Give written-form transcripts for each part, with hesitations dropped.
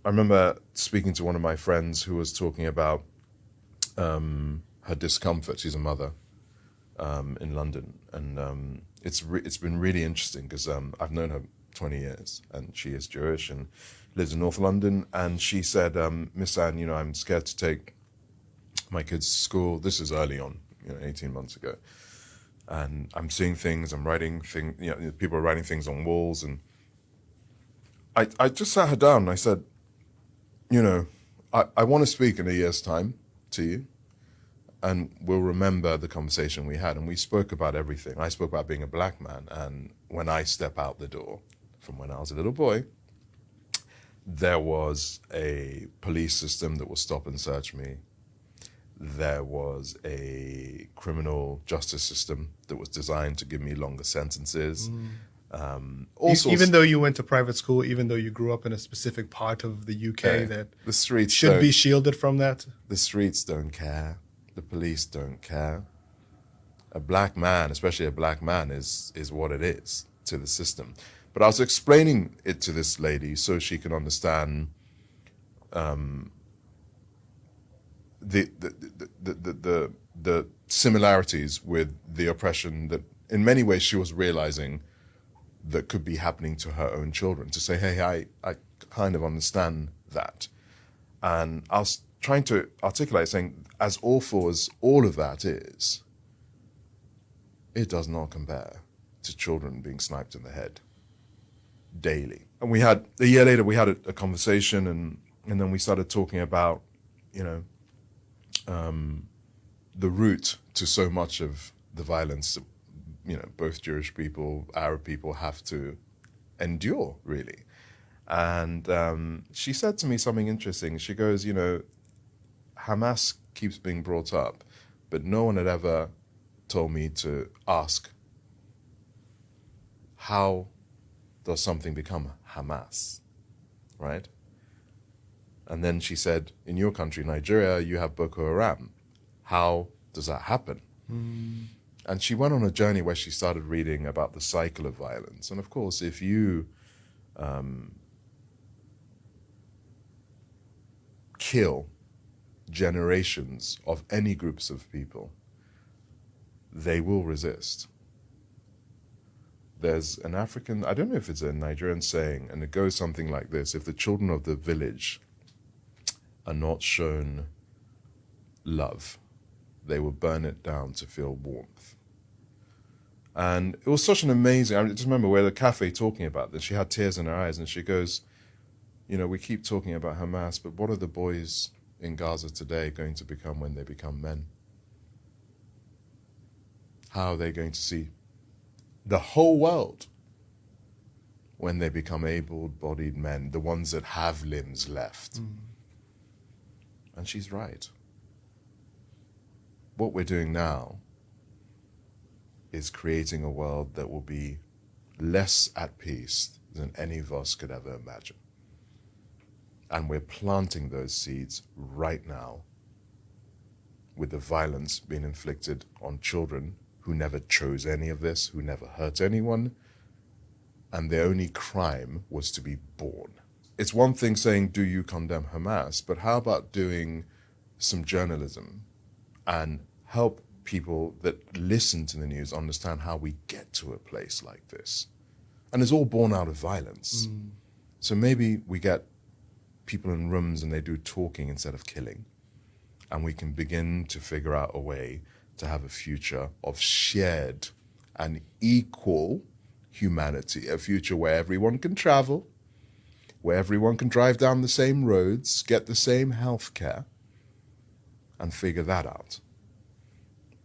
I remember speaking to one of my friends who was talking about her discomfort. She's a mother in London, and it's been really interesting because I've known her 20 years, and she is Jewish and lives in North London. And she said, Miss Anne, you know, I'm scared to take my kids to school. This is early on, 18 months ago. And I'm seeing things, I'm writing things, people are writing things on walls. And I just sat her down and I said, I want to speak in a year's time to you, and we'll remember the conversation we had. And we spoke about everything. I spoke about being a black man, and when I step out the door from when I was a little boy, there was a police system that will stop and search me. There was a criminal justice system that was designed to give me longer sentences. Even though you went to private school, even though you grew up in a specific part of the UK that the streets should be shielded from that? The streets don't care. The police don't care. A black man, especially a black man, is what it is to the system. But I was explaining it to this lady so she can understand the similarities with the oppression that in many ways she was realizing that could be happening to her own children. To say, hey, I kind of understand that. And I was trying to articulate, saying, as awful as all of that is, it does not compare to children being sniped in the head daily. And a year later, we had a conversation, and then we started talking about, the root to so much of the violence that, both Jewish people, Arab people have to endure, really. And she said to me something interesting. She goes, Hamas keeps being brought up, but no one had ever told me to ask, how does something become Hamas, right? And then she said, in your country, Nigeria, you have Boko Haram. How does that happen? And she went on a journey where she started reading about the cycle of violence. And of course, if you kill generations of any groups of people, they will resist. There's an African, I don't know if it's a Nigerian saying, and it goes something like this: if the children of the village are not shown love, they will burn it down to feel warmth. And it was such an amazing, I just remember we were at a cafe talking about this. She had tears in her eyes, and she goes, we keep talking about Hamas, but what are the boys in Gaza today going to become when they become men? How are they going to see the whole world when they become able-bodied men, the ones that have limbs left? And she's right. What we're doing now is creating a world that will be less at peace than any of us could ever imagine. And we're planting those seeds right now with the violence being inflicted on children who never chose any of this, who never hurt anyone, and their only crime was to be born. It's one thing saying, do you condemn Hamas? But how about doing some journalism and help people that listen to the news understand how we get to a place like this? And it's all born out of violence. So maybe we get people in rooms and they do talking instead of killing. And we can begin to figure out a way to have a future of shared and equal humanity, a future where everyone can travel, where everyone can drive down the same roads, get the same health care, and figure that out.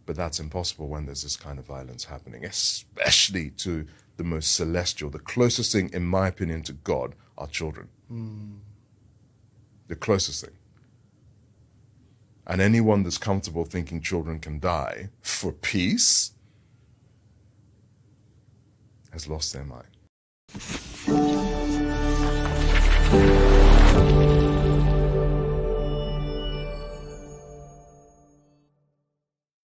But that's impossible when there's this kind of violence happening, especially to the most celestial. The closest thing, in my opinion, to God are children. The closest thing. And anyone that's comfortable thinking children can die for peace has lost their mind.